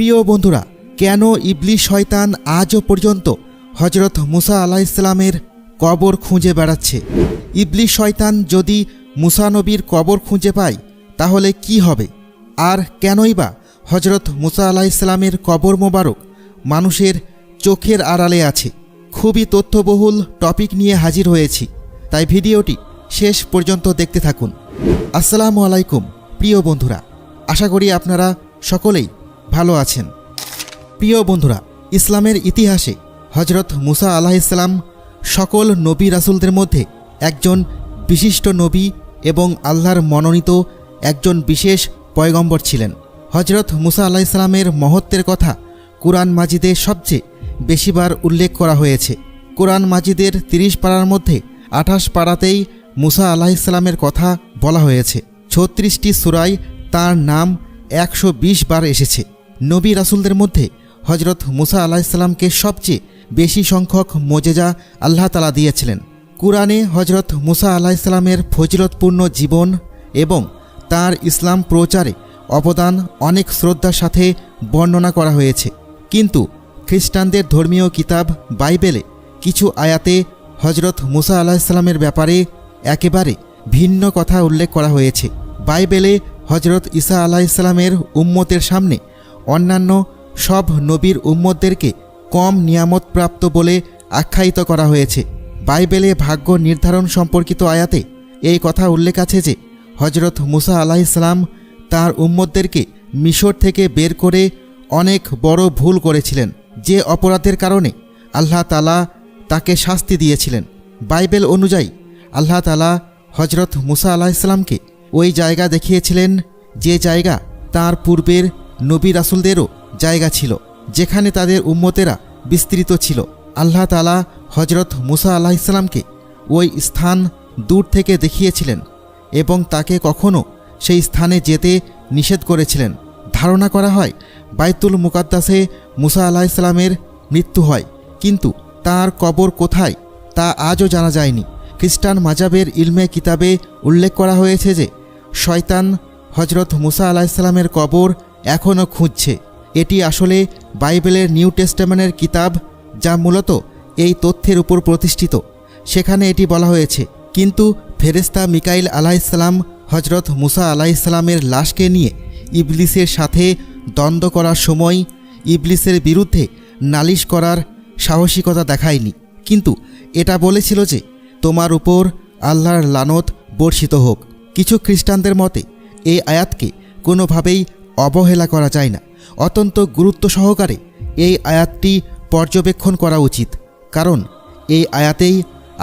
প্রিয় বন্ধুরা, কেন ইবলিস শয়তান আজও পর্যন্ত হজরত মুসা আলাইহিসসালামের কবর খুঁজে বেড়াচ্ছে? ইবলিস শয়তান যদি মুসা নবীর কবর খুঁজে পায় তাহলে কি হবে? আর কেনই বা হজরত মুসা আলাইহিসসালামের কবর মোবারক মানুষের চোখের আড়ালে আছে? খুবই তথ্যবহুল টপিক নিয়ে হাজির হয়েছি, তাই ভিডিওটি শেষ পর্যন্ত দেখতে থাকুন। আসসালামু আলাইকুম প্রিয় বন্ধুরা, আশা করি আপনারা সকলেই ভালো আছেন। প্রিয় বন্ধুরা, ইসলামের ইতিহাসে হজরত মুসা আলাইহিসসালাম সকল নবী রাসূলদের মধ্যে একজন বিশিষ্ট নবী এবং আল্লাহর মনোনীত একজন বিশেষ পয়গম্বর ছিলেন। হজরত মুসা আলাইহিসসালামের মহত্বের কথা কুরআন মাজিদে সবচেয়ে বেশিবার উল্লেখ করা হয়েছে। কুরআন মাজিদের 30 পারার মধ্যে 28 পারাতেই মুসা আলাইহিসসালামের কথা বলা হয়েছে। 36টি সূরায় তার নাম 120 বার এসেছে। নবী রাসূলদের মধ্যে হজরত মুসা আলাইহিসসালামকে সবচেয়ে বেশি সংখ্যক মোজেজা আল্লাহ তাআলা দিয়েছিলেন। কুরআনে হজরত মুসা আলাইহিসসালামের ফজিলতপূর্ণ জীবন এবং তার ইসলাম প্রচারে অবদান অনেক শ্রদ্ধার সাথে বর্ণনা করা হয়েছে। কিন্তু খ্রিস্টানদের ধর্মীয় কিতাব বাইবেলে কিছু আয়াতে হজরত মুসা আলাইহিসসালামের ব্যাপারে একেবারে ভিন্ন কথা উল্লেখ করা হয়েছে। বাইবেলে হজরত ঈসা আলাইহিসসালামের উম্মতের সামনে অন্যান্য সব নবীর উম্মতদেরকে কম নিয়ামতপ্রাপ্ত বলে আখ্যায়িত করা হয়েছে। বাইবেলে ভাগ্য নির্ধারণ সম্পর্কিত আয়াতে এই কথা উল্লেখ আছে যে হজরত মুসা আলাইহিসসালাম তার উম্মতদেরকে মিশর থেকে বের করে অনেক বড় ভুল করেছিলেন, যে অপরাধের কারণে আল্লাহ তাআলা তাকে শাস্তি দিয়েছিলেন। বাইবেল অনুযায়ী আল্লাহ তাআলা হজরত মুসা আলাইহিসসালামকে ওই জায়গা দেখিয়েছিলেন যে জায়গা তার পূর্বের নবী রাসূলদেরও জায়গা ছিল, যেখানে তাদের উম্মতেরা বিস্তৃত ছিল। আল্লাহ তাআলা হজরত মুসা আলাইহিসসালামকে ওই স্থান দূর থেকে দেখিয়েছিলেন এবং তাকে কখনও সেই স্থানে যেতে নিষেধ করেছিলেন। ধারণা করা হয় বাইতুল মুকাদ্দাসে মুসা আলাইহিসসালামের মৃত্যু হয়, কিন্তু তার কবর কোথায় তা আজও জানা যায়নি। খ্রিস্টান মাজাবের ইলমে কিতাবে উল্লেখ করা হয়েছে যে শয়তান হজরত মুসা আলাইহিসসালামের কবর এখনও খুঁজছে। এটি আসলে বাইবেলের নিউ টেস্টামেন্টের কিতাব, যা মূলত এই তথ্যের উপর প্রতিষ্ঠিত। সেখানে এটি বলা হয়েছে, কিন্তু ফেরেশতা মিকাইল আলাইহিসসালাম হজরত মুসা আলাইহিসসালামের লাশকে নিয়ে ইবলিসের সাথে দ্বন্দ্ব করার সময় ইবলিসের বিরুদ্ধে নালিশ করার সাহসিকতা দেখায়নি, কিন্তু এটা বলেছিল যে তোমার উপর আল্লাহর লানত বর্ষিত হোক। কিছু খ্রিস্টানদের মতে এই আয়াতকে কোনোভাবেই অবহেলা করা যায় না। অত্যন্ত গুরুত্ব সহকারে এই আয়াতটি পর্যবেক্ষণ করা উচিত, কারণ এই আয়াতেই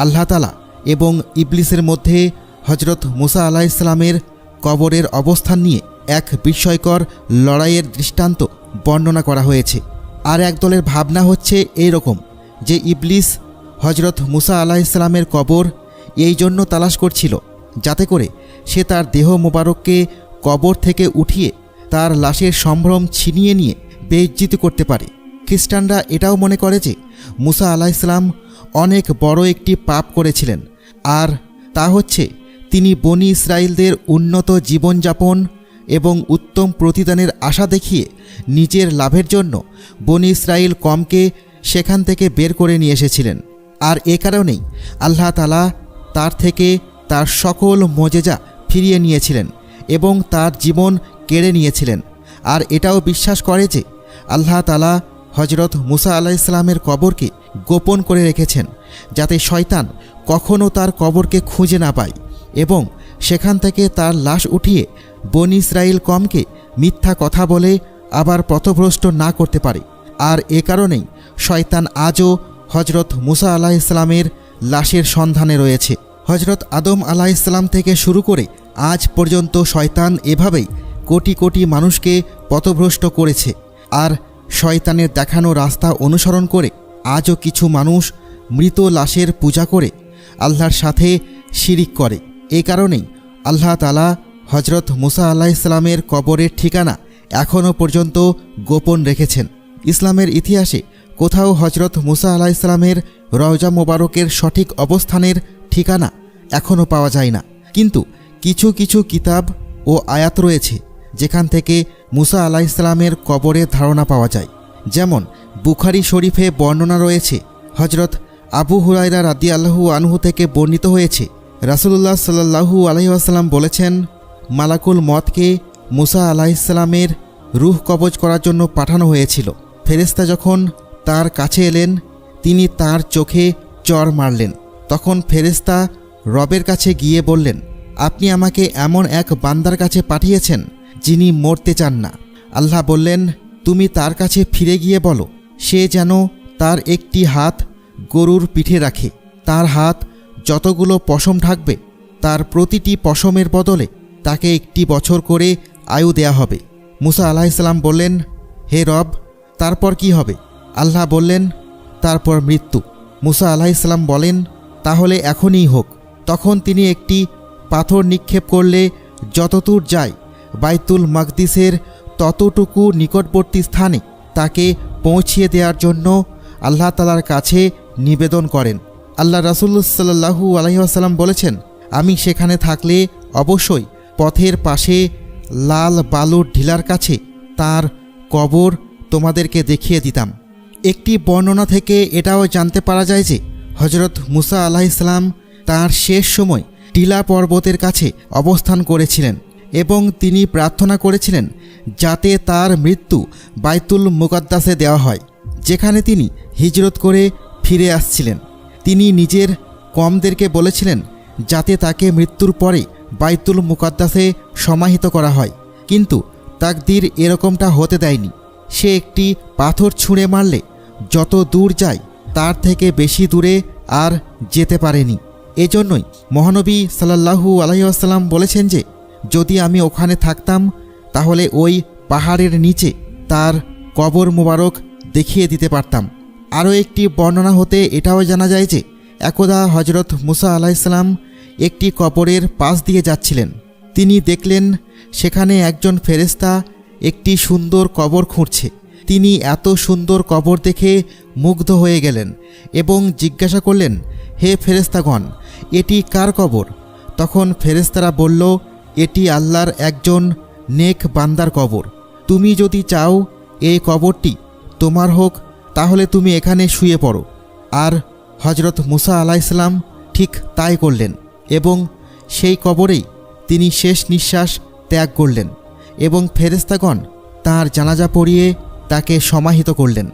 আল্লাহ তাআলা এবং ইবলিসের মধ্যে হজরত মুসা আলাইহিসসালামের কবরের অবস্থান নিয়ে এক বিস্ময়কর লড়াইয়ের দৃষ্টান্ত বর্ণনা করা হয়েছে। আর একদলের ভাবনা হচ্ছে এই রকম যে ইবলিস হজরত মুসা আলাইহিসসালামের কবর এই জন্য তালাশ করছিল যাতে করে সে তার দেহ মোবারককে কবর থেকে উঠিয়ে তার লাশের সম্ভ্রম ছিনিয়ে নিয়ে বেইজ্জতি করতে পারে। খ্রিস্টানরা এটাও মনে করে যে মুসা আলাইহিসসালাম অনেক বড় একটি পাপ করেছিলেন, আর তা হচ্ছে তিনি বনি ইসরায়েলদের উন্নত জীবনযাপন এবং উত্তম প্রতিদানের আশা দেখিয়ে নিজের লাভের জন্য বনি ইসরায়েল কমকে সেখান থেকে বের করে নিয়ে এসেছিলেন। আর এ কারণেই আল্লাহ তাআলা তার থেকে তার সকল মোজেজা ফিরিয়ে নিয়েছিলেন এবং তার জীবন কেড়ে নিয়েছিলেন। আর এটাও বিশ্বাস করে যে আল্লাহ তাআলা হজরত মুসা আলাইহিসসালামের কবরকে গোপন করে রেখেছেন, যাতে শয়তান কখনও তার কবরকে খুঁজে না পায় এবং সেখান থেকে তার লাশ উঠিয়ে বনি ইসরায়েল কমকে মিথ্যা কথা বলে আবার পথভ্রষ্ট না করতে পারে। আর এ কারণেই শয়তান আজও হজরত মুসা আলাইহিসসালামের লাশের সন্ধানে রয়েছে। হজরত আদম আলাইহিসসালাম থেকে শুরু করে আজ পর্যন্ত শয়তান এভাবেই কোটি কোটি মানুষকে পথভ্রষ্ট করেছে। আর শয়তানের দেখানো রাস্তা অনুসরণ করে আজও কিছু মানুষ মৃত লাশের পূজা করে আল্লাহর সাথে শিরিক করে। এই কারণেই আল্লাহ তাআলা হজরত মুসা আলাইহিসসালামের কবরের ঠিকানা এখনও পর্যন্ত গোপন রেখেছেন। ইসলামের ইতিহাসে কোথাও হজরত মুসা আলাইহিসসালামের রওজা মোবারকের সঠিক অবস্থানের ঠিকানা এখনও পাওয়া যায় না, কিন্তু কিছু কিছু কিতাব ও আয়াত রয়েছে যেখান থেকে মুসা আলাইহিসসালামের কবরের ধারণা পাওয়া যায়। যেমন বুখারী শরীফে বর্ণনা রয়েছে, হজরত আবু হুরায়রা রাদিয়াল্লাহু আনহু থেকে বর্ণিত হয়েছে, রাসূলুল্লাহ সাল্লাল্লাহু আলাইহি ওয়াসাল্লাম বলেছেন, মালাকুল মতকে মুসা আলাইহিসসালামের রূহ কবজ করার জন্য পাঠানো হয়েছিল। ফেরেশতা যখন তার কাছে এলেন, তিনি তার চোখে চড় মারলেন। তখন ফেরেশতা রবের কাছে গিয়ে বললেন, আপনি আমাকে এমন এক বান্দার কাছে পাঠিয়েছেন যিনি মরতে চান না। আল্লাহ বললেন, তুমি তার কাছে ফিরে গিয়ে বলো, সে যেন তার একটি হাত গরুর পিঠে রাখে। তার হাত যতগুলো পশম থাকবে, তার প্রতিটি পশমের বদলে তাকে 1 বছর করে আয়ু দেয়া হবে। মুসা আলাইহিসসালাম বললেন, হে রব, তারপর কি হবে? আল্লাহ বললেন, তারপর মৃত্যু। মুসা আলাইহিসসালাম বলেন, তাহলে এখনই হোক। তখন তিনি একটি পাথর নিক্ষেপ করলে যতদূর যায় বাইতুল মাকদিসের ততটুকু নিকটবর্তী স্থানে তাকে পৌঁছিয়ে দেওয়ার জন্য আল্লাহ তাআলার কাছে নিবেদন করেন। আল্লাহ রাসূল সাল্লাল্লাহু আলাইহি ওয়াসাল্লাম বলেছেন, আমি সেখানে থাকলে অবশ্যই পথের পাশে লাল বালুর ঢিলার কাছে তার কবর তোমাদেরকে দেখিয়ে দিতাম। একটি বর্ণনা থেকে এটাও জানতে পারা যায় যে হজরত মুসা আলাইহিসসালাম তার শেষ সময় টিলা পর্বতের কাছে অবস্থান করেছিলেন এবং তিনি প্রার্থনা করেছিলেন যাতে তার মৃত্যু বাইতুল মুকাদ্দাসে দেওয়া হয়, যেখানে তিনি হিজরত করে ফিরে আসছিলেন। তিনি নিজের কওমদেরকে বলেছিলেন যাতে তাকে মৃত্যুর পরে বাইতুল মুকাদ্দাসে সমাহিত করা হয়, কিন্তু তাকদীর এরকমটা হতে দেয়নি। সে একটি পাথর ছুঁড়ে মারলে যত দূর যায় তার থেকে বেশি দূরে আর যেতে পারেনি। এজন্যই মহানবী সাল্লাল্লাহু আলাইহি ওয়াসাল্লাম বলেছেন যে যদি আমি ওখানে থাকতাম তাহলে ওই পাহাড়ের নিচে তার কবর মোবারক দেখিয়ে দিতে পারতাম। আরও একটি বর্ণনা হতে এটাও জানা যায় যে একদা হজরত মুসা আলাইহিসসালাম একটি কবরের পাশ দিয়ে যাচ্ছিলেন। তিনি দেখলেন সেখানে একজন ফেরেশতা একটি সুন্দর কবর খুঁড়ছে। তিনি এত সুন্দর কবর দেখে মুগ্ধ হয়ে গেলেন এবং জিজ্ঞাসা করলেন, হে ফেরেশতাগণ, এটি কার কবর? তখন ফেরেশতারা বলল, এটি আল্লাহর একজন নেক বান্দার কবর। তুমি যদি চাও এই কবরটি তোমার হোক তাহলে তুমি এখানে শুয়ে পড়ো। আর হজরত মুসা আলাইহিসসালাম ঠিক তাই করলেন এবং সেই কবরেই তিনি শেষ নিঃশ্বাস ত্যাগ করলেন এবং ফেরেশতাগণ তাঁর জানাজা পড়িয়ে তাকে সমাহিত করলেন।